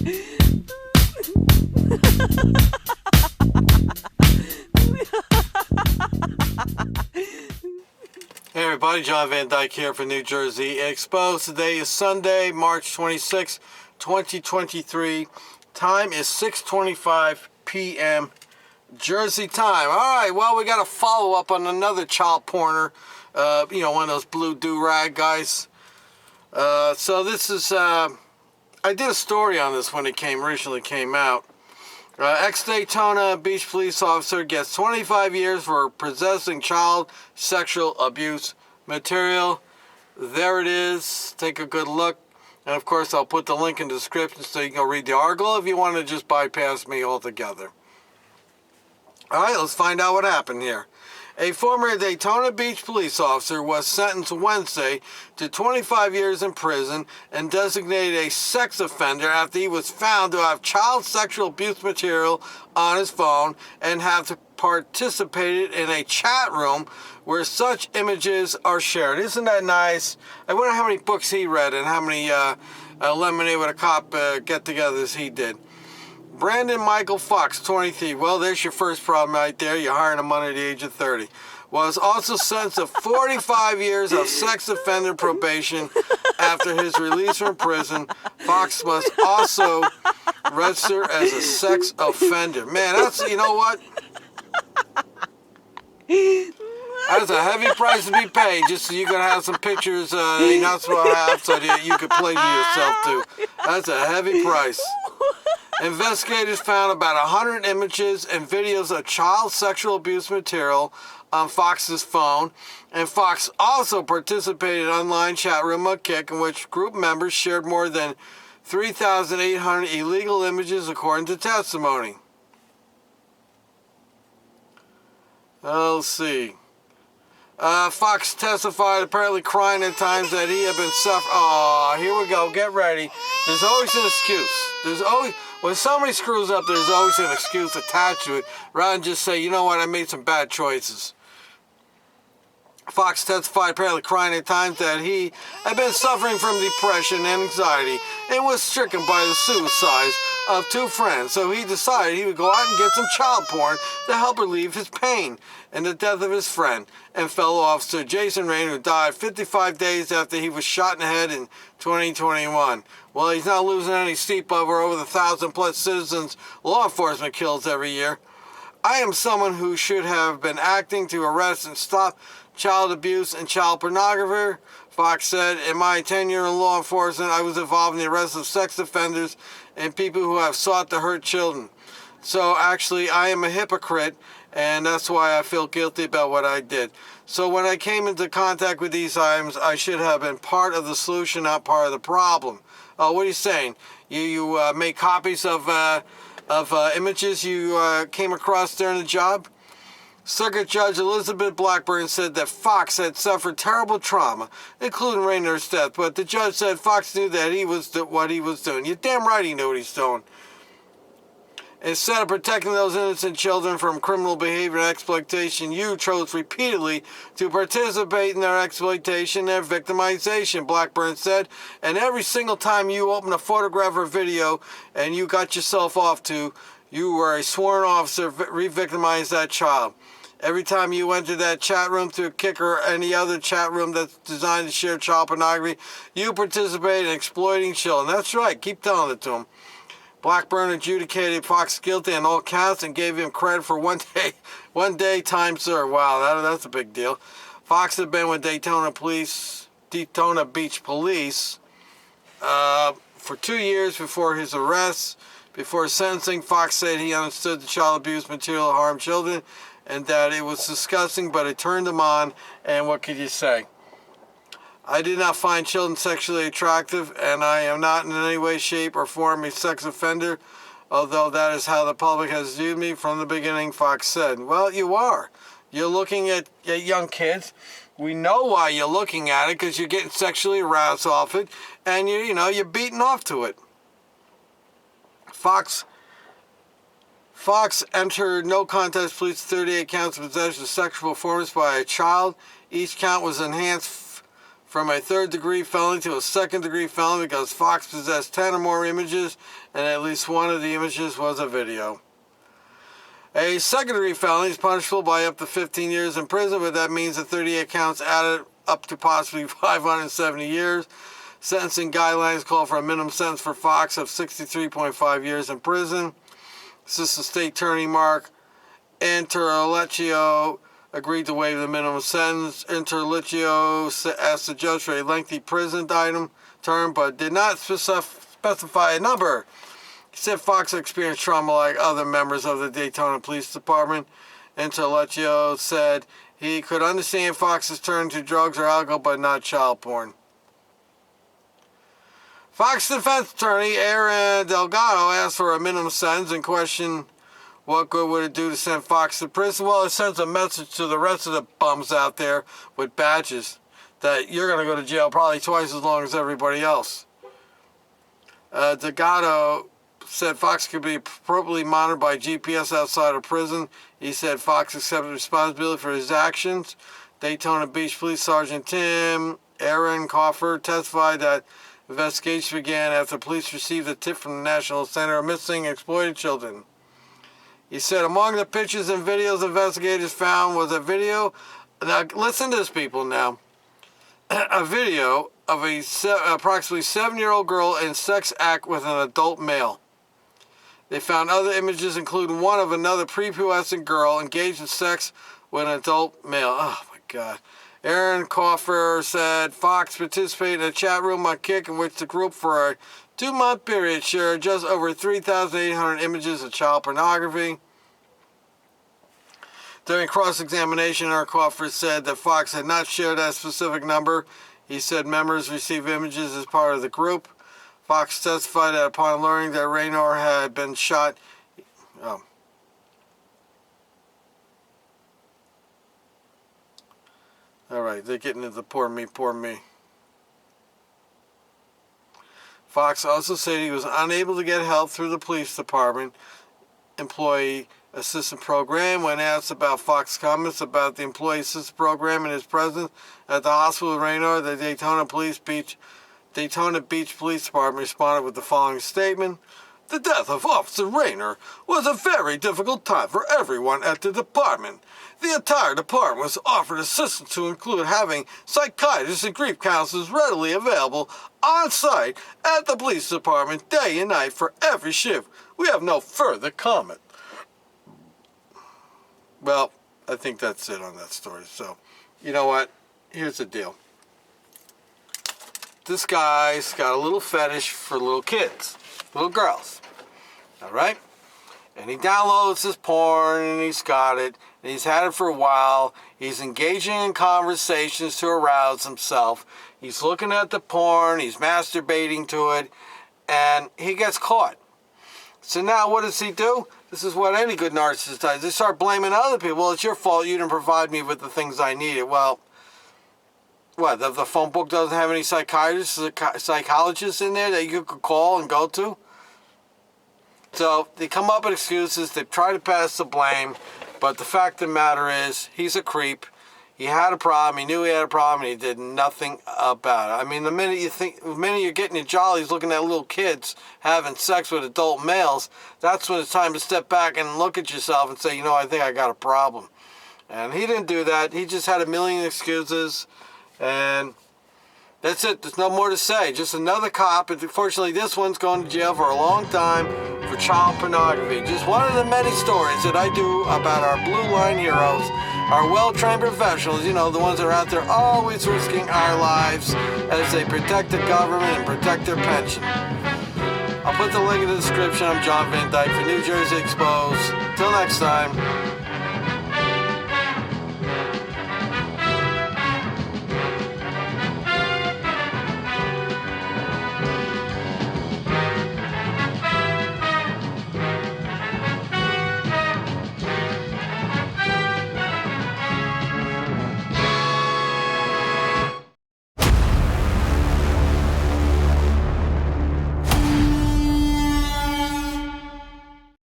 Hey everybody, John Van Dyke here for New Jersey Exposed. Today is Sunday, March 26, 2023. Time is 6:25 p.m. Jersey time. Alright, well, we got a follow-up on another child porner. One of those blue do-rag guys. So this is, I did a story on this when it originally came out. Ex-Daytona Beach police officer gets 25 years for possessing child sexual abuse material. There it is. Take a good look. And of course, I'll put the link in the description so you can go read the article if you want to just bypass me altogether. Alright, let's find out what happened here. A former Daytona Beach police officer was sentenced Wednesday to 25 years in prison and designated a sex offender after he was found to have child sexual abuse material on his phone and have participated in a chat room where such images are shared. Isn't that nice? I wonder how many books he read and how many Lemonade with a Cop get-togethers he did. Brandon Michael Fox, 23. Well, there's your first problem right there. You're hiring him under the age of 30. Was also sentenced to 45 years of sex offender probation after his release from prison. Fox must also register as a sex offender. Man, that's, you know what? That's a heavy price to be paid just so you can have some pictures you're not supposed to have so that you can pleasure yourself too. That's a heavy price. Investigators found about 100 images and videos of child sexual abuse material on Fox's phone, and Fox also participated in an online chat room on Kick in which group members shared more than 3,800 illegal images according to testimony. Let's see. Fox testified, apparently crying at times, that he had been suffering. Oh, here we go. Get ready. There's always an excuse. When somebody screws up, there's always an excuse attached to it, rather than just say, you know what, I made some bad choices. Fox testified, apparently crying at times, that he had been suffering from depression and anxiety and was stricken by the suicides of two friends. So he decided he would go out and get some child porn to help relieve his pain and the death of his friend and fellow officer Jason Rain, who died 55 days after he was shot in the head in 2021. Well, he's not losing any sleep over the 1,000+ citizens law enforcement kills every year. I am someone who should have been acting to arrest and stop child abuse and child pornography, Fox said. In my tenure in law enforcement, I was involved in the arrest of sex offenders and people who have sought to hurt children. So actually, I am a hypocrite, and that's why I feel guilty about what I did. So when I came into contact with these items, I should have been part of the solution, not part of the problem. What are you saying? You make copies of images you came across during the job? Circuit Judge Elizabeth Blackburn said that Fox had suffered terrible trauma, including Rainer's death, but the judge said Fox knew that he was what he was doing. You're damn right he knew what he's doing. Instead of protecting those innocent children from criminal behavior and exploitation, you chose repeatedly to participate in their exploitation and victimization, Blackburn said. And every single time you open a photograph or video and you got yourself off to, you were a sworn officer re-victimized that child. Every time you entered that chat room through Kick or any other chat room that's designed to share child pornography, you participated in exploiting children. That's right. Keep telling it to them. Blackburn adjudicated Fox guilty on all counts and gave him credit for one day time served. Wow, that's a big deal. Fox had been with Daytona Beach Police for 2 years before his arrest. Before sentencing, Fox said he understood the child abuse material harmed children and that it was disgusting, but it turned him on, and what could you say? I did not find children sexually attractive, and I am not in any way, shape, or form a sex offender, although that is how the public has viewed me from the beginning, Fox said. Well, you are. You're looking at young kids. We know why you're looking at it, because you're getting sexually aroused off it, and you're beating off to it. Fox entered no contest pleas to 38 counts of possession of sexual performance by a child. Each count was enhanced from a third-degree felony to a second-degree felony because Fox possessed 10 or more images, and at least one of the images was a video. A second-degree felony is punishable by up to 15 years in prison, but that means that 38 counts added up to possibly 570 years. Sentencing guidelines call for a minimum sentence for Fox of 63.5 years in prison. Assistant State Attorney Mark Interlicchio agreed to waive the minimum sentence. Interlicchio asked the judge for a lengthy prison term, but did not specify a number. He said Fox experienced trauma like other members of the Daytona Police Department. Interlicchio said he could understand Fox's turn to drugs or alcohol, but not child porn. Fox defense attorney Aaron Delgado asked for a minimum sentence and questioned what good would it do to send Fox to prison. Well, it sends a message to the rest of the bums out there with badges that you're going to go to jail probably twice as long as everybody else. Delgado said Fox could be appropriately monitored by GPS outside of prison. He said Fox accepted responsibility for his actions. Daytona Beach Police Sergeant Tim Aaron Coffer testified that investigation began after police received a tip from the National Center of Missing and Exploited Children. He said among the pictures and videos investigators found was a video. Now listen to this, people. Now, a video of a approximately 7-year-old girl in sex act with an adult male. They found other images, including one of another prepubescent girl engaged in sex with an adult male. Oh my God. Aaron Coffer said Fox participated in a chat room on Kick in which the group for a 2-month period shared just over 3,800 images of child pornography. During cross-examination, Aaron Coffer said that Fox had not shared that specific number. He said members received images as part of the group. Fox testified that upon learning that Raynor had been shot... All right, they're getting into poor me, poor me. Fox also said he was unable to get help through the police department employee assistance program. When asked about Fox's comments about the employee assistance program and his presence at the hospital in Raynor, the Daytona Beach Police Department responded with the following statement. The death of Officer Raynor was a very difficult time for everyone at the department. The entire department was offered assistance to include having psychiatrists and grief counselors readily available on site at the police department day and night for every shift. We have no further comment. Well, I think that's it on that story. So, you know what? Here's the deal. This guy's got a little fetish for little kids, little girls. All right? And he downloads his porn and he's got it. And he's had it for a while. He's engaging in conversations to arouse himself. He's looking at the porn. He's masturbating to it. And he gets caught. So now what does he do? This is what any good narcissist does. They start blaming other people. Well, it's your fault. You didn't provide me with the things I needed. Well, what? The phone book doesn't have any psychiatrists, psychologists in there that you could call and go to? So they come up with excuses. They try to pass the blame. But the fact of the matter is, he's a creep. He had a problem. He knew he had a problem, and he did nothing about it. I mean, the minute you're getting your jollies looking at little kids having sex with adult males, that's when it's time to step back and look at yourself and say, you know, I think I got a problem. And he didn't do that. He just had a million excuses, and that's it. There's no more to say. Just another cop. Unfortunately, this one's going to jail for a long time for child pornography. Just one of the many stories that I do about our blue line heroes, our well-trained professionals, you know, the ones that are out there always risking our lives as they protect the government and protect their pension. I'll put the link in the description. I'm John Van Dyke for New Jersey Exposed. Till next time.